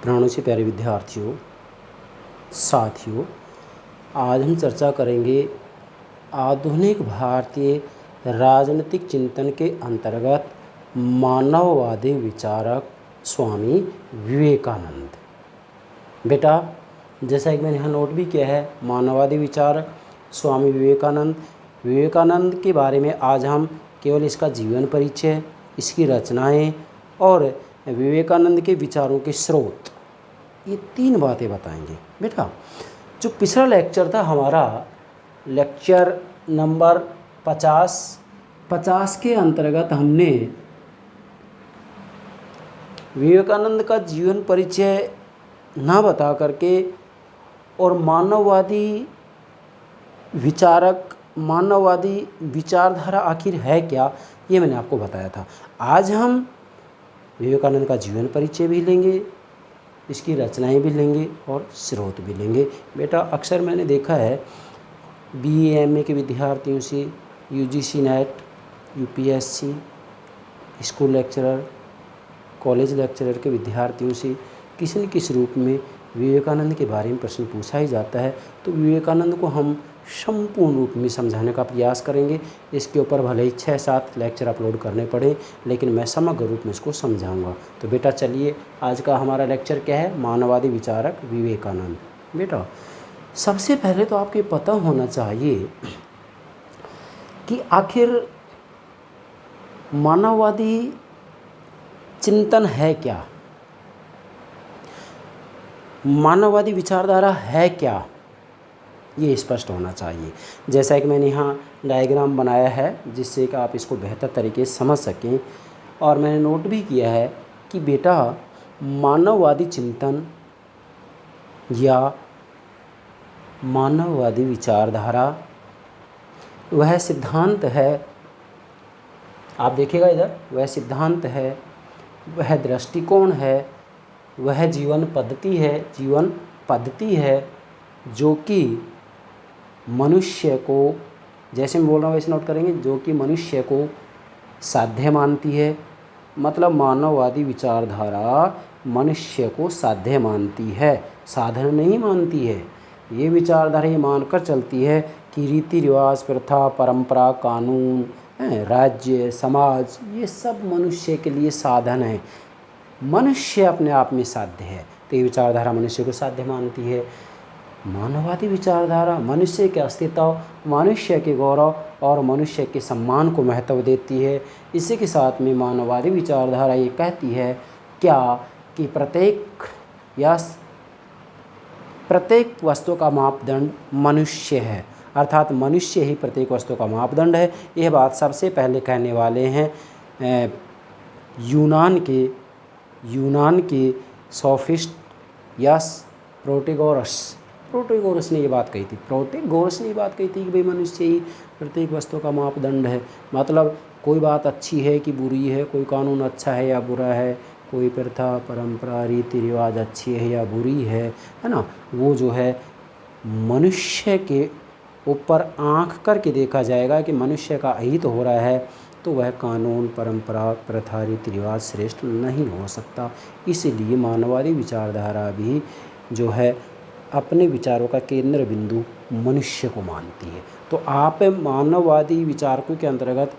प्राणों से प्यारे विद्यार्थियों, साथियों, आज हम चर्चा करेंगे आधुनिक भारतीय राजनीतिक चिंतन के अंतर्गत मानववादी विचारक स्वामी विवेकानंद। बेटा, जैसा कि मैंने यहाँ नोट भी किया है, मानववादी विचारक स्वामी विवेकानंद के बारे में आज हम केवल इसका जीवन परिचय, इसकी रचनाएं और विवेकानंद के विचारों के स्रोत, ये 3 बातें बताएंगे। बेटा, जो पिछला लेक्चर था हमारा लेक्चर नंबर 50 के अंतर्गत हमने विवेकानंद का जीवन परिचय ना बता करके और मानववादी विचारधारा आखिर है क्या, ये मैंने आपको बताया था। आज हम विवेकानंद का जीवन परिचय भी लेंगे, इसकी रचनाएं भी लेंगे और स्रोत भी लेंगे। बेटा, अक्सर मैंने देखा है BA MA के विद्यार्थियों से, UGC net, UPSC, school lecturer, college lecturer के विद्यार्थियों से किसी न किसी रूप में विवेकानंद के बारे में प्रश्न पूछा ही जाता है। तो विवेकानंद को हम संपूर्ण रूप में समझाने का प्रयास करेंगे। इसके ऊपर भले ही 6-7 लेक्चर अपलोड करने पड़े, लेकिन मैं समग्र रूप में इसको समझाऊंगा। तो बेटा चलिए, आज का हमारा लेक्चर क्या है? मानववादी विचारक विवेकानंद। बेटा, सबसे पहले तो आपको पता होना चाहिए कि आखिर मानववादी चिंतन है क्या, मानववादी विचारधारा है क्या, ये स्पष्ट होना चाहिए। जैसा कि मैंने यहाँ डायग्राम बनाया है जिससे कि आप इसको बेहतर तरीके से समझ सकें, और मैंने नोट भी किया है कि बेटा, मानववादी चिंतन या मानववादी विचारधारा वह सिद्धांत है, आप देखिएगा इधर, वह सिद्धांत है, वह दृष्टिकोण है, वह जीवन पद्धति है जो कि मनुष्य को, जैसे मैं बोल रहा हूँ वैसे नोट करेंगे, जो कि मनुष्य को साध्य मानती है। मतलब मानववादी विचारधारा मनुष्य को साध्य मानती है, साधन नहीं मानती है। ये विचारधारा ये मानकर चलती है कि रीति रिवाज, प्रथा, परंपरा, कानून, राज्य, समाज, ये सब मनुष्य के लिए साधन है, मनुष्य अपने आप में साध्य है। तो ये विचारधारा मनुष्य को साध्य मानती है। मानववादी विचारधारा मनुष्य के अस्तित्व, मनुष्य के गौरव और मनुष्य के सम्मान को महत्व देती है। इसी के साथ में मानववादी विचारधारा ये कहती है क्या कि प्रत्येक वस्तु का मापदंड मनुष्य है, अर्थात मनुष्य ही प्रत्येक वस्तु का मापदंड है। यह बात सबसे पहले कहने वाले हैं यूनान के सोफिस्ट या प्रोटेगोरस ने ये बात कही थी। प्रोटेगोरस ने ये बात कही थी कि भाई मनुष्य ही प्रत्येक वस्तु का मापदंड है। मतलब कोई बात अच्छी है कि बुरी है, कोई कानून अच्छा है या बुरा है, कोई प्रथा, परंपरा, रीति रिवाज अच्छी है या बुरी है ना, वो जो है मनुष्य के ऊपर आँख करके देखा जाएगा कि मनुष्य का अहित हो रहा है, तो वह कानून, परंपरा, प्रथा, रीति रिवाज श्रेष्ठ नहीं हो सकता। इसीलिए मानववादी विचारधारा भी जो है अपने विचारों का केंद्र बिंदु मनुष्य को मानती है। तो आप मानववादी विचारकों के अंतर्गत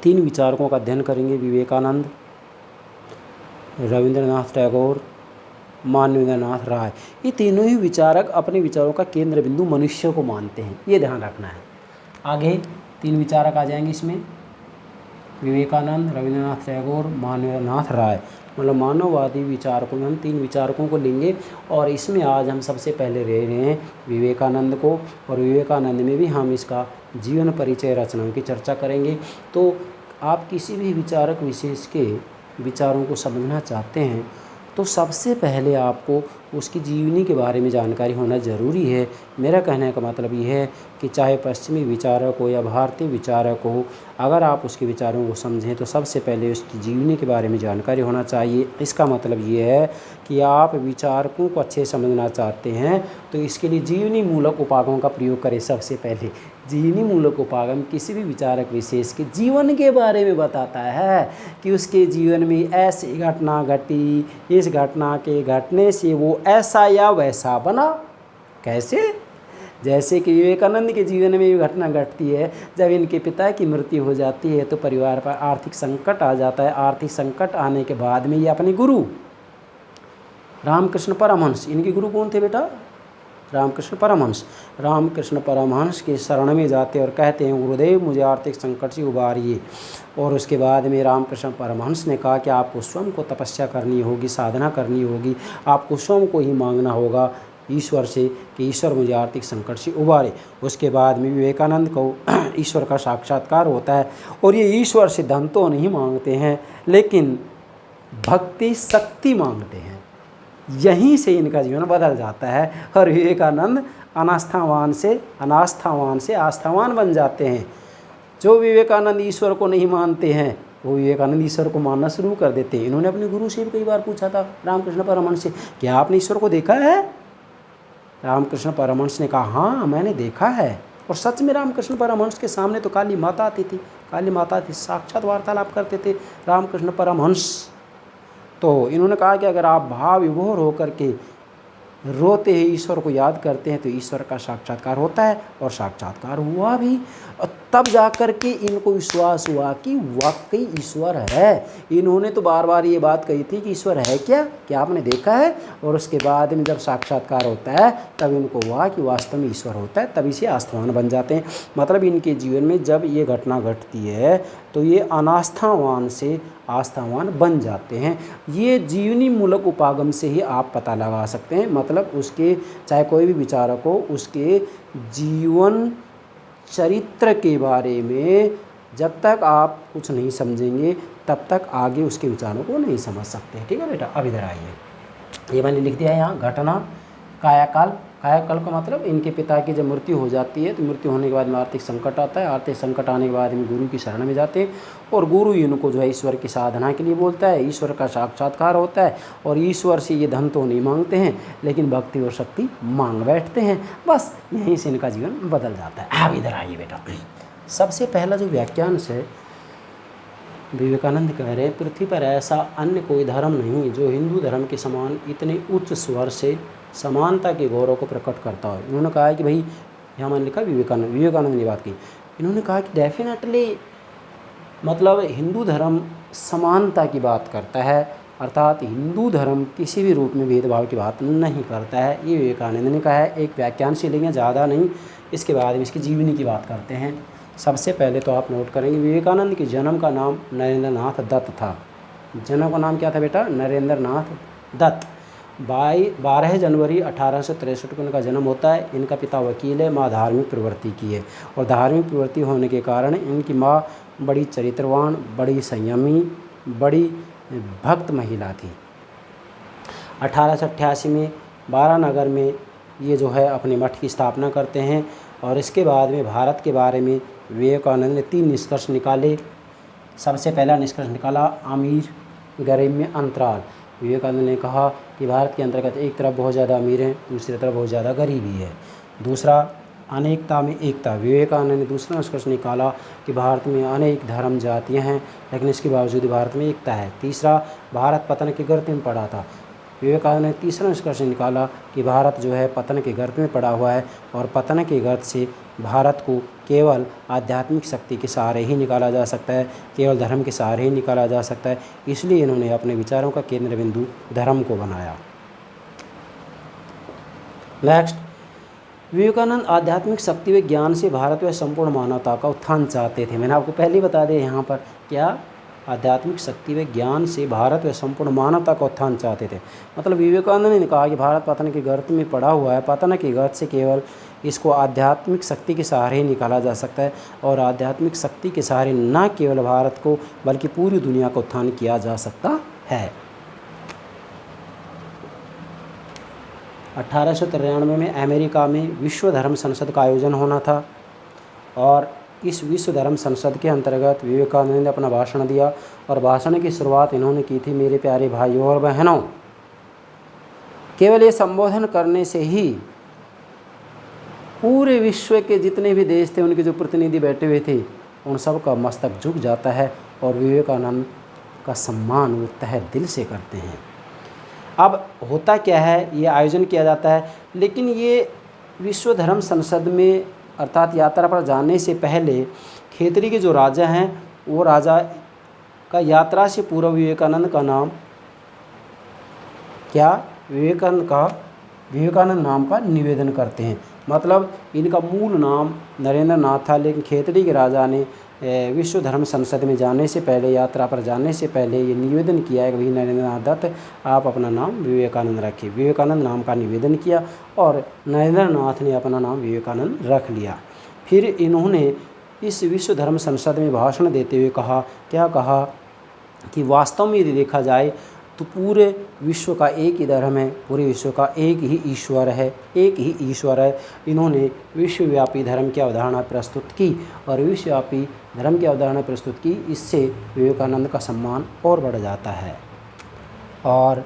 3 विचारकों का अध्ययन करेंगे: विवेकानंद, रविंद्रनाथ टैगोर, मानवेंद्रनाथ राय। ये तीनों ही विचारक अपने विचारों का केंद्र बिंदु मनुष्य को मानते हैं, ये ध्यान रखना है। आगे 3 विचारक आ जाएंगे इसमें, विवेकानंद, रविंद्रनाथ टैगोर, मानवेंद्रनाथ राय। मतलब मानववादी विचारकों में हम 3 विचारकों को लेंगे, और इसमें आज हम सबसे पहले ले रहे हैं विवेकानंद को, और विवेकानंद में भी हम इसका जीवन परिचय, रचनाओं की चर्चा करेंगे। तो आप किसी भी विचारक विशेष के विचारों को समझना चाहते हैं तो सबसे पहले आपको उसकी जीवनी के बारे में जानकारी होना ज़रूरी है। मेरा कहने का मतलब ये है कि चाहे पश्चिमी विचारक हो या भारतीय विचारक हो, अगर आप उसके विचारों को समझें तो सबसे पहले उसकी जीवनी के बारे में जानकारी होना चाहिए। इसका मतलब ये है कि आप विचारकों को अच्छे समझना चाहते हैं तो इसके लिए जीवनी मूलक उपागमों का प्रयोग करें। सबसे पहले जीवनी मूलक उपागम किसी भी विचारक विशेष के जीवन के बारे में बताता है कि उसके जीवन में ऐसी घटना घटी, इस घटना के घटने से वो ऐसा या वैसा बना। कैसे? जैसे कि विवेकानंद के जीवन में ये घटना घटती है, जब इनके पिता की मृत्यु हो जाती है तो परिवार पर आर्थिक संकट आ जाता है। आर्थिक संकट आने के बाद में ये अपने गुरु रामकृष्ण परमहंस, इनके गुरु कौन थे बेटा? रामकृष्ण परमहंस। रामकृष्ण परमहंस के शरण में जाते और कहते हैं, गुरुदेव मुझे आर्थिक संकट से उबारिए। और उसके बाद में रामकृष्ण परमहंस ने कहा कि आपको स्वयं को तपस्या करनी होगी, साधना करनी होगी, आपको स्वयं को ही मांगना होगा ईश्वर से कि ईश्वर मुझे आर्थिक संकट से उबारे। उसके बाद में विवेकानंद को ईश्वर का साक्षात्कार होता है और ये ईश्वर से धन तो नहीं मांगते हैं लेकिन भक्ति शक्ति मांगते हैं। यहीं से इनका जीवन बदल जाता है और विवेकानंद अनास्थावान से आस्थावान बन जाते हैं। जो विवेकानंद ईश्वर को नहीं मानते हैं वो विवेकानंद ईश्वर को मानना शुरू कर देते हैं। इन्होंने अपने गुरु से भी कई बार पूछा था रामकृष्ण परमहंस से, क्या आपने ईश्वर को देखा है? रामकृष्ण परमहंस ने कहा, हाँ मैंने देखा है। और सच में रामकृष्ण परमहंस के सामने तो काली माता आती थी, काली माता थी, साक्षात वार्तालाप करते थे रामकृष्ण परमहंस। तो इन्होंने कहा कि अगर आप भाव विभोर होकर के रोते हैं, ईश्वर को याद करते हैं तो ईश्वर का साक्षात्कार होता है। और साक्षात्कार हुआ भी। और तब जाकर के इनको विश्वास हुआ कि वाकई ईश्वर है। इन्होंने तो बार बार ये बात कही थी कि ईश्वर है क्या आपने देखा है? और उसके बाद में जब साक्षात्कार होता है तब इनको हुआ कि वास्तव में ईश्वर होता है, तभी से आस्थावान बन जाते हैं। मतलब इनके जीवन में जब ये घटना घटती है तो ये अनास्थावान से आस्थावान बन जाते हैं। ये जीवनी मूलक उपागम से ही आप पता लगा सकते हैं। मतलब उसके, चाहे कोई भी विचारक हो, उसके जीवन चरित्र के बारे में जब तक आप कुछ नहीं समझेंगे तब तक आगे उसके विचारों को नहीं समझ सकते। ठीक है बेटा, अब इधर आइए। ये मैंने लिख दिया है यहाँ, घटना कायाकाल। कायाकाल का मतलब इनके पिता की जब मृत्यु हो जाती है तो मृत्यु होने के बाद में आर्थिक संकट आता है। आर्थिक संकट आने के बाद में गुरु की शरण में जाते हैं और गुरु इनको जो है ईश्वर की साधना के लिए बोलता है। ईश्वर का साक्षात्कार होता है और ईश्वर से ये धन तो नहीं मांगते हैं लेकिन भक्ति और शक्ति मांग बैठते हैं। बस यहीं से इनका जीवन बदल जाता है। अब इधर आइए बेटा, सबसे पहला जो वाक्यांश है विवेकानंद कह रहे हैं, पृथ्वी पर ऐसा अन्य कोई धर्म नहीं जो हिंदू धर्म के समान इतने उच्च स्वर से समानता के गौरव को प्रकट करता हो। इन्होंने कहा है कि भाई, यहाँ मैंने लिखा विवेकानंद ने बात की। इन्होंने कहा कि डेफिनेटली मतलब हिंदू धर्म समानता की बात करता है, अर्थात हिंदू धर्म किसी भी रूप में भेदभाव की बात नहीं करता है। ये विवेकानंद ने कहा है। एक वाक्यांश से लेंगे, ज़्यादा नहीं। इसके बाद में इसकी जीवनी की बात करते हैं। सबसे पहले तो आप नोट करेंगे विवेकानंद के जन्म का नाम नरेंद्र नाथ दत्त था। जन्म का नाम क्या था बेटा? नरेंद्र नाथ दत्त। 12 जनवरी 1863 को इनका जन्म होता है। इनका पिता वकील है, माँ धार्मिक प्रवृत्ति की है। और धार्मिक प्रवृत्ति होने के कारण इनकी माँ बड़ी चरित्रवान, बड़ी संयमी, बड़ी भक्त महिला थी। 1888 में बारानगर में ये जो है अपने मठ की स्थापना करते हैं। और इसके बाद में भारत के बारे में विवेकानंद ने 3 निष्कर्ष निकाले। सबसे पहला निष्कर्ष निकाला अमीर गरीब में अंतराल। विवेकानंद ने कहा कि भारत के अंतर्गत एक तरफ बहुत ज़्यादा अमीर हैं, दूसरी तरफ बहुत ज़्यादा गरीबी है। दूसरा, अनेकता में एकता। विवेकानंद ने दूसरा निष्कर्ष निकाला कि भारत में अनेक धर्म जातियाँ हैं लेकिन इसके बावजूद भारत में एकता है। तीसरा, भारत पतन के गर्त में पड़ा था। विवेकानंद ने तीसरा निष्कर्ष निकाला कि भारत जो है पतन के गर्त में पड़ा हुआ है और पतन के गर्त से भारत को केवल आध्यात्मिक शक्ति के सहारे ही निकाला जा सकता है, केवल धर्म के सहारे ही निकाला जा सकता है। इसलिए इन्होंने अपने विचारों का केंद्र बिंदु धर्म को बनाया। नेक्स्ट, विवेकानंद आध्यात्मिक शक्ति व ज्ञान से भारत व संपूर्ण मानवता का उत्थान चाहते थे। मैंने आपको पहले ही बता दिया यहाँ पर, क्या? आध्यात्मिक शक्ति व ज्ञान से भारत व संपूर्ण मानवता का उत्थान चाहते थे। मतलब विवेकानंद ने कहा कि भारत पतन के गर्त में पड़ा हुआ है, पतन के गर्त से केवल इसको आध्यात्मिक शक्ति के सहारे ही निकाला जा सकता है। और आध्यात्मिक शक्ति के सहारे न केवल भारत को बल्कि पूरी दुनिया का उत्थान किया जा सकता है। 1893 में अमेरिका में विश्व धर्म संसद का आयोजन होना था और इस विश्व धर्म संसद के अंतर्गत विवेकानंद ने अपना भाषण दिया और भाषण की शुरुआत इन्होंने की थी, मेरे प्यारे भाइयों और बहनों, केवल ये संबोधन करने से ही पूरे विश्व के जितने भी देश थे, उनके जो प्रतिनिधि बैठे हुए थे, उन सब का मस्तक झुक जाता है और विवेकानंद का सम्मान वो तहे दिल से करते हैं। अब होता क्या है, ये आयोजन किया जाता है, लेकिन ये विश्व धर्म संसद में अर्थात यात्रा पर जाने से पहले खेतरी के जो राजा हैं, वो राजा का यात्रा से पूर्व विवेकानंद का नाम क्या, विवेकानंद नाम का निवेदन करते हैं। मतलब इनका मूल नाम नरेंद्र नाथ था, लेकिन खेतरी के राजा ने विश्व धर्म संसद में जाने से पहले, यात्रा पर जाने से पहले ये निवेदन किया है कि भाई नरेंद्र नाथ दत्त आप अपना नाम विवेकानंद रखिए। विवेकानंद नाम का निवेदन किया और नरेंद्र नाथ ने अपना नाम विवेकानंद रख लिया। फिर इन्होंने इस विश्व धर्म संसद में भाषण देते हुए कहा, क्या कहा कि वास्तव में यदि देखा जाए तो पूरे विश्व का एक ही धर्म है, पूरे विश्व का एक ही ईश्वर है, एक ही ईश्वर है। इन्होंने विश्वव्यापी धर्म की अवधारणा प्रस्तुत की और विश्वव्यापी धर्म की अवधारणा प्रस्तुत की, इससे विवेकानंद का सम्मान और बढ़ जाता है। और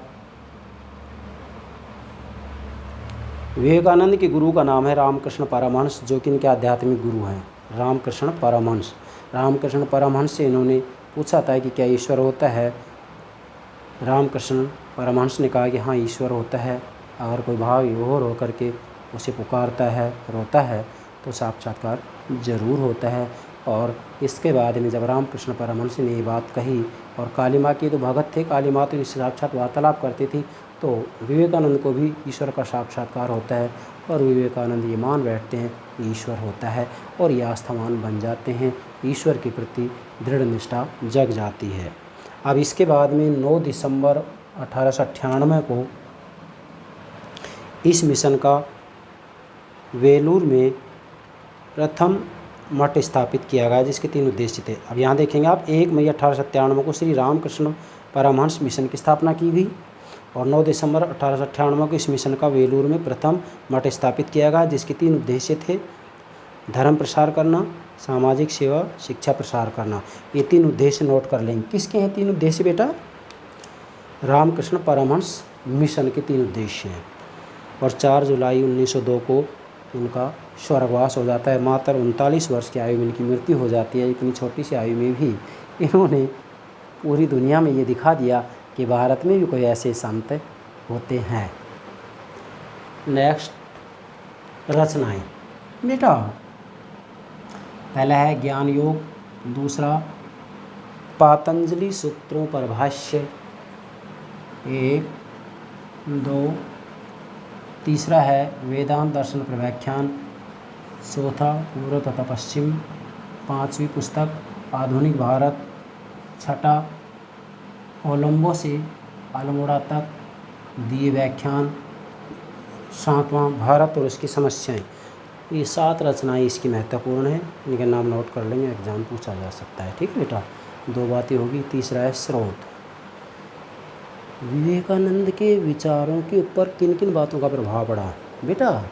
विवेकानंद के गुरु का नाम है रामकृष्ण परमहंस, जो कि इनके आध्यात्मिक गुरु हैं, रामकृष्ण परमहंस। रामकृष्ण परमहंस से इन्होंने पूछा था कि क्या ईश्वर होता है। रामकृष्ण परमहंस ने कहा कि हाँ ईश्वर होता है, अगर कोई भाव विभोर होकर के उसे पुकारता है, रोता है, तो साक्षात्कार जरूर होता है। और इसके बाद में जब रामकृष्ण परमहंस ने ये बात कही, और काली माँ के तो भगत थे, काली माँ तो इससे साक्षात वार्तालाप करती थी, तो विवेकानंद को भी ईश्वर का साक्षात्कार होता है और विवेकानंद ये मान बैठते हैं कि ईश्वर होता है और ये आस्थावान बन जाते हैं, ईश्वर के प्रति दृढ़ निष्ठा जग जाती है। अब इसके बाद में 9 दिसंबर 1898 को इस मिशन का वेलूर में प्रथम मठ स्थापित किया गया, जिसके 3 उद्देश्य थे। अब यहाँ देखेंगे आप, 1 मई 1897 को श्री रामकृष्ण परमहंस मिशन की स्थापना की गई और 9 दिसंबर 1898 को इस मिशन का वेलूर में प्रथम मठ स्थापित किया गया, जिसके 3 उद्देश्य थे, धर्म प्रसार करना, सामाजिक सेवा, शिक्षा प्रसार करना। ये 3 उद्देश्य नोट कर लेंगे। किसके हैं 3 उद्देश्य बेटा? रामकृष्ण परमहंस मिशन के 3 उद्देश्य हैं। और 4 जुलाई 1902 को उनका स्वर्गवास हो जाता है। मात्र 39 वर्ष की आयु में इनकी मृत्यु हो जाती है। इतनी छोटी सी आयु में भी इन्होंने पूरी दुनिया में ये दिखा दिया कि भारत में भी कोई ऐसे संत होते हैं। नेक्स्ट, रचनाएं बेटा, पहला है ज्ञान योग, दूसरा पातंजलि सूत्रों पर भाष्य 1, 2, तीसरा है वेदांत दर्शन पर व्याख्यान, चौथा पूर्व तथा पश्चिम, 5वीं पुस्तक आधुनिक भारत, छठा कोलंबो से अल्मोड़ा तक दिए व्याख्यान, 7वां भारत और उसकी समस्याएं। ये 7 रचनाएं इसकी महत्वपूर्ण हैं, इनके नाम नोट कर लेंगे, एग्जाम पूछा जा सकता है। ठीक है बेटा, 2 बातें होगी। तीसरा है स्रोत। विवेकानंद के विचारों के ऊपर किन किन बातों का प्रभाव पड़ा बेटा?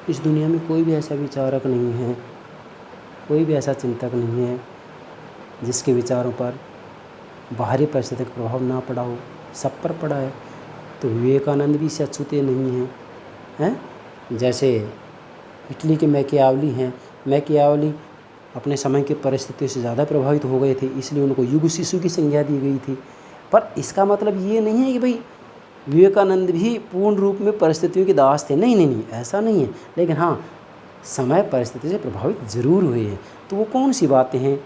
इस दुनिया में कोई भी ऐसा विचारक नहीं है, कोई भी ऐसा चिंतक नहीं है जिसके विचारों पर बाहरी परिस्थिति का प्रभाव ना पड़ा हो, सब पर पड़ा है। तो विवेकानंद भी इससे अछूते नहीं हैं। जैसे इटली के मैकियावली हैं, मैकियावली अपने समय की परिस्थितियों से ज़्यादा प्रभावित हो गए थे, इसलिए उनको युग शिशु की संज्ञा दी गई थी। पर इसका मतलब ये नहीं है कि भाई विवेकानंद भी पूर्ण रूप में परिस्थितियों के दास थे, नहीं नहीं नहीं, ऐसा नहीं है। लेकिन हाँ, समय परिस्थिति से प्रभावित ज़रूर हुए हैं। तो वो कौन सी बातें हैं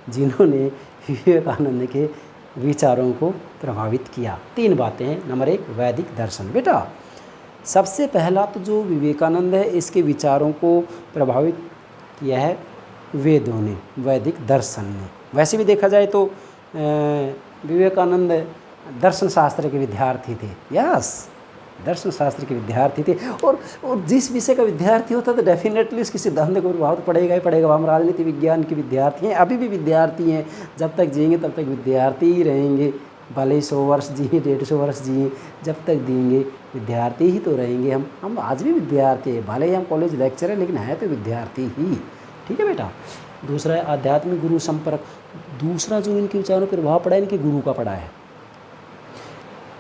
जिन्होंने विवेकानंद के विचारों को प्रभावित किया? 3 बातें हैं। नंबर 1, वैदिक दर्शन। बेटा, सबसे पहला तो जो विवेकानंद है, इसके विचारों को प्रभावित किया है वेदों ने, वैदिक दर्शन ने। वैसे भी देखा जाए तो विवेकानंद दर्शन शास्त्र के विद्यार्थी थे। यस, दर्शन शास्त्र के विद्यार्थी थे। और जिस विषय का विद्यार्थी होता है तो डेफिनेटली उसकी सिद्धांत को प्रभाव तो पड़ेगा ही पड़ेगा। हम राजनीति विज्ञान के विद्यार्थी हैं, अभी भी विद्यार्थी हैं, जब तक जिएंगे तब तक विद्यार्थी ही रहेंगे। भले ही 100 वर्ष जिए, 150 वर्ष जिए, जब तक जिएंगे विद्यार्थी ही तो रहेंगे। हम आज भी विद्यार्थी हैं, भले ही हम कॉलेज लेक्चर है लेकिन है तो विद्यार्थी ही। ठीक है बेटा। दूसरा है आध्यात्मिक गुरु संपर्क। दूसरा जो इनके विचारों पर प्रभाव पड़ा है, इनके गुरु का पड़ा है।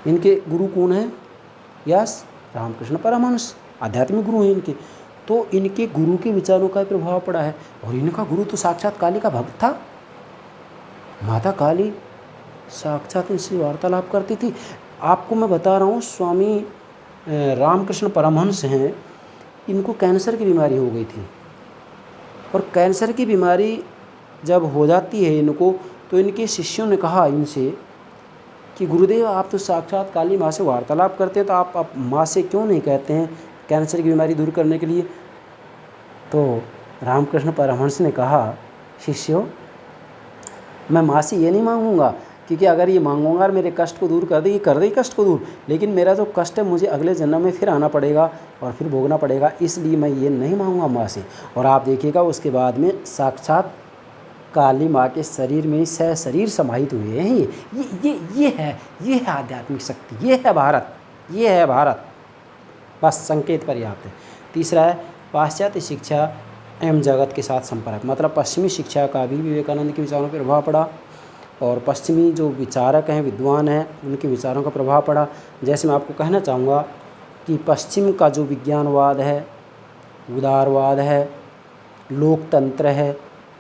इनके गुरु कौन है? यस, रामकृष्ण परमहंस आध्यात्मिक गुरु हैं इनके। तो इनके गुरु के विचारों का प्रभाव पड़ा है। और इनका गुरु तो साक्षात काली का भक्त था। माता काली साक्षात इनसे वार्तालाप करती थी। आपको मैं बता रहा हूँ, स्वामी रामकृष्ण परमहंस हैं, इनको कैंसर की बीमारी हो गई थी। और कैंसर की बीमारी जब हो जाती है इनको, तो इनके शिष्यों ने कहा इनसे कि गुरुदेव आप तो साक्षात काली माँ से वार्तालाप करते हैं, तो आप माँ से क्यों नहीं कहते हैं कैंसर की बीमारी दूर करने के लिए? तो रामकृष्ण परमहंस ने कहा, शिष्यों मैं माँ से ये नहीं मांगूंगा, क्योंकि अगर ये मांगूंगा और मेरे कष्ट को दूर कर देगी कष्ट को दूर, लेकिन मेरा जो कष्ट है मुझे अगले जन्म में फिर आना पड़ेगा और फिर भोगना पड़ेगा, इसलिए मैं ये नहीं मांगूंगा माँ से। और आप देखिएगा उसके बाद में साक्षात काली माँ के शरीर में शरीर समाहित हुए हैं। ये है आध्यात्मिक शक्ति, ये है भारत। बस संकेत पर्याप्त है। तीसरा है पाश्चात्य शिक्षा एवं जगत के साथ संपर्क। मतलब पश्चिमी शिक्षा का भी विवेकानंद के विचारों पर प्रभाव पड़ा, और पश्चिमी जो विचारक हैं, विद्वान हैं, उनके विचारों का प्रभाव पड़ा। जैसे मैं आपको कहना चाहूँगा कि पश्चिम का जो विज्ञानवाद है, उदारवाद है, लोकतंत्र है,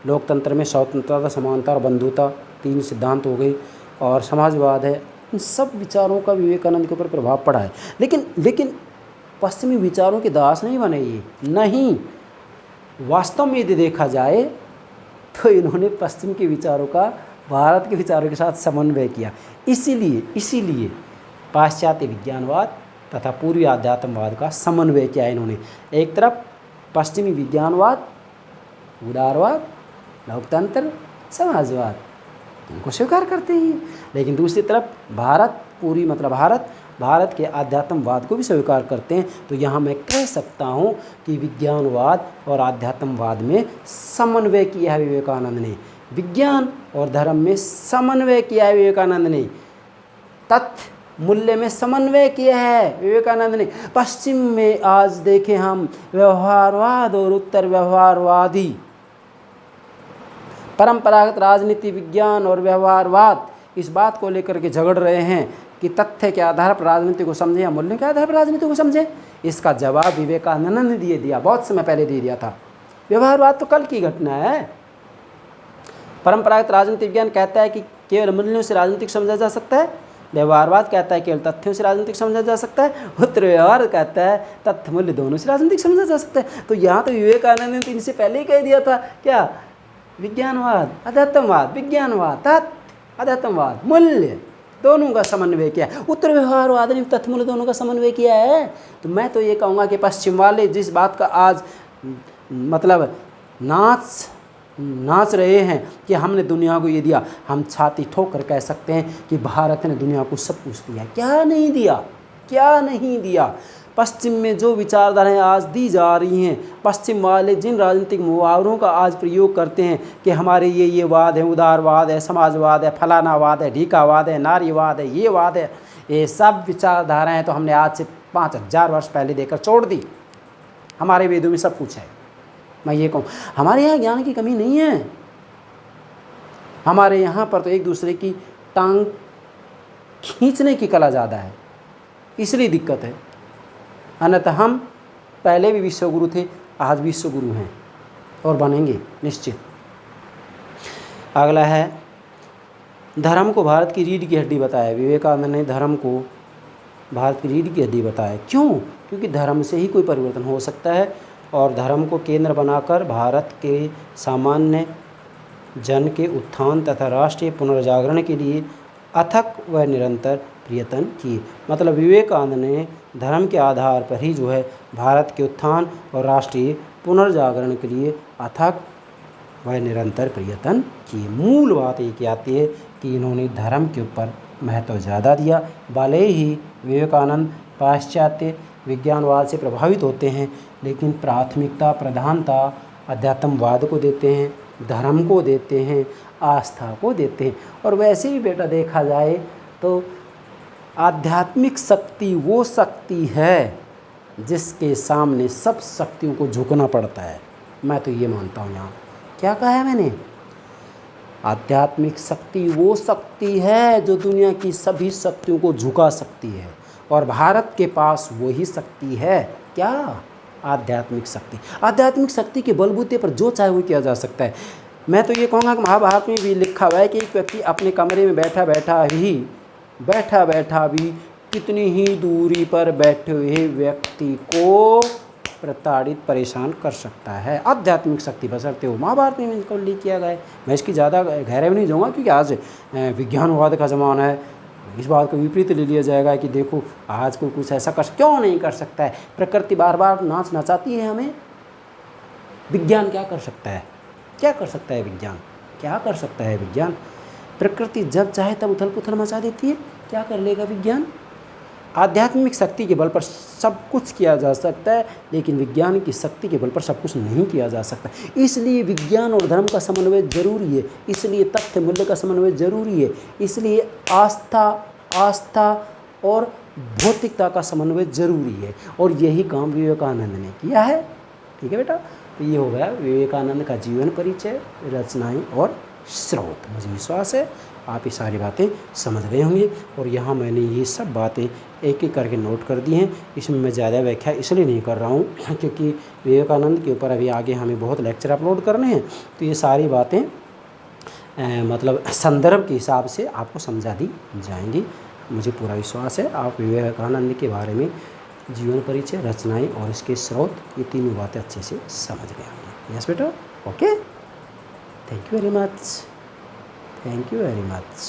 लोकतंत्र में स्वतंत्रता, समानता और बंधुता 3 सिद्धांत हो गए, और समाजवाद है, इन सब विचारों का विवेकानंद के ऊपर प्रभाव पड़ा है। लेकिन पश्चिमी विचारों के दास नहीं बने ये, नहीं। वास्तव में यदि देखा जाए तो इन्होंने पश्चिम के विचारों का भारत के विचारों के साथ समन्वय किया। इसीलिए पाश्चात्य विज्ञानवाद तथा पूर्वी आध्यात्मवाद का समन्वय किया इन्होंने। एक तरफ पश्चिमी विज्ञानवाद, उदारवाद, लोकतंत्र, समाजवाद, इनको स्वीकार करते हैं, लेकिन दूसरी तरफ भारत के आध्यात्मवाद को भी स्वीकार करते हैं। तो यहाँ मैं कह सकता हूँ कि विज्ञानवाद और आध्यात्मवाद में समन्वय किया है विवेकानंद ने। विज्ञान और धर्म में समन्वय किया है विवेकानंद ने। तथ्य मूल्य में समन्वय किया है विवेकानंद ने। पश्चिम में आज देखें हम व्यवहारवाद और उत्तर व्यवहारवादी, परंपरागत राजनीति, विज्ञान और व्यवहारवाद इस बात को लेकर के झगड़ रहे हैं कि तथ्य के आधार पर राजनीति को समझें या मूल्य के आधार पर राजनीति को समझें। इसका जवाब विवेकानंद ने दिया, बहुत समय पहले दे दिया था। व्यवहारवाद तो कल की घटना है। परंपरागत राजनीति विज्ञान कहता है कि केवल मूल्यों से राजनीतिक समझा जा सकता है, व्यवहारवाद कहता है केवल तथ्यों से राजनीतिक समझा जा सकता है, उत्तर व्यवहार कहता है तथ्य मूल्य दोनों से राजनीतिक समझा जा सकता है। तो यहाँ तो विवेकानंद ने तो इनसे पहले ही कह दिया था, क्या? विज्ञानवाद, अध्यात्मवाद, विज्ञानवाद, तथ्य, अध्यात्मवाद, मूल्य दोनों का समन्वय किया है। उत्तर व्यवहारवाद ने तथ्य मूल्य दोनों का समन्वय किया है। तो मैं तो ये कहूँगा कि पश्चिम वाले जिस बात का आज मतलब नाच रहे हैं कि हमने दुनिया को ये दिया, हम छाती ठोक कर कह सकते हैं कि भारत ने दुनिया को सब कुछ दिया। क्या नहीं दिया। पश्चिम में जो विचारधाराएं आज दी जा रही हैं, पश्चिम वाले जिन राजनीतिक मुहावरों का आज प्रयोग करते हैं कि हमारे ये वाद है, उदारवाद है, समाजवाद है, फलानावाद है, ढीकावाद है, नारीवाद है, ये वाद है, ये सब विचारधाराएं तो हमने आज से 5000 वर्ष पहले देकर छोड़ दी। हमारे वेदों में सब कुछ है। मैं ये कहूँ, हमारे यहाँ ज्ञान की कमी नहीं है। हमारे यहाँ पर तो एक दूसरे की टांग खींचने की कला ज़्यादा है, इसलिए दिक्कत है। अन्यथा हम पहले भी विश्वगुरु थे, आज विश्वगुरु हैं और बनेंगे निश्चित। अगला है धर्म को भारत की रीढ़ की हड्डी बताया। विवेकानंद ने धर्म को भारत की रीढ़ की हड्डी बताया। क्यों? क्योंकि धर्म से ही कोई परिवर्तन हो सकता है, और धर्म को केंद्र बनाकर भारत के सामान्य जन के उत्थान तथा राष्ट्रीय पुनर्जागरण के लिए अथक व निरंतर प्रयत्न किए। मतलब विवेकानंद ने धर्म के आधार पर ही जो है भारत के उत्थान और राष्ट्रीय पुनर्जागरण के लिए अथक व निरंतर प्रयत्न किए। मूल बात ये आती है कि इन्होंने धर्म के ऊपर महत्व ज़्यादा दिया। भले ही विवेकानंद पाश्चात्य विज्ञानवाद से प्रभावित होते हैं, लेकिन प्राथमिकता, प्रधानता अध्यात्मवाद को देते हैं, धर्म को देते हैं, आस्था को देते हैं। और वैसे भी बेटा देखा जाए तो आध्यात्मिक शक्ति वो शक्ति है जिसके सामने सब शक्तियों को झुकना पड़ता है। मैं तो ये मानता हूँ। यहाँ क्या कहा है मैंने? आध्यात्मिक शक्ति वो शक्ति है जो दुनिया की सभी शक्तियों को झुका सकती है, और भारत के पास वही शक्ति है। क्या? आध्यात्मिक शक्ति। आध्यात्मिक शक्ति के बलबूते पर जो चाहे वो किया जा सकता है। मैं तो ये कहूँगा कि महाभारत में भी लिखा हुआ है कि एक व्यक्ति अपने कमरे में बैठा बैठा भी कितनी ही दूरी पर बैठे हुए व्यक्ति को प्रताड़ित परेशान कर सकता है। आध्यात्मिक शक्ति बशर्ते हो। महाभारत में इसको उल्लेख किया गया है। मैं इसकी ज़्यादा गहराई में नहीं जाऊँगा क्योंकि आज विज्ञानवाद का ज़माना है। इस बात को विपरीत ले लिया जाएगा कि देखो आज कोई कुछ ऐसा क्यों नहीं कर सकता है। प्रकृति बार बार नाच नचाती है हमें। विज्ञान क्या कर सकता है? क्या कर सकता है विज्ञान? क्या कर सकता है विज्ञान? प्रकृति जब चाहे तब उथल पुथल मचा देती है। क्या कर लेगा विज्ञान? आध्यात्मिक शक्ति के बल पर सब कुछ किया जा सकता है, लेकिन विज्ञान की शक्ति के बल पर सब कुछ नहीं किया जा सकता। इसलिए विज्ञान और धर्म का समन्वय जरूरी है। इसलिए तथ्य मूल्य का समन्वय जरूरी है। इसलिए आस्था और भौतिकता का समन्वय जरूरी है। और यही काम विवेकानंद ने किया है। ठीक है बेटा? तो ये हो गया विवेकानंद का जीवन परिचय, रचनाएं और स्रोत। मुझे विश्वास है आप ये सारी बातें समझ गए होंगे। और यहाँ मैंने ये सब बातें एक एक करके नोट कर दी हैं। इसमें मैं ज़्यादा व्याख्या इसलिए नहीं कर रहा हूँ क्योंकि विवेकानंद के ऊपर अभी आगे हमें बहुत लेक्चर अपलोड करने हैं। तो ये सारी बातें मतलब संदर्भ के हिसाब से आपको समझा दी जाएंगी। मुझे पूरा विश्वास है आप विवेकानंद के बारे में जीवन परिचय, रचनाएँ और इसके स्रोत, ये तीनों बातें अच्छे से समझ गए होंगे। यस बेटा? Okay, thank you very much. Thank you very much.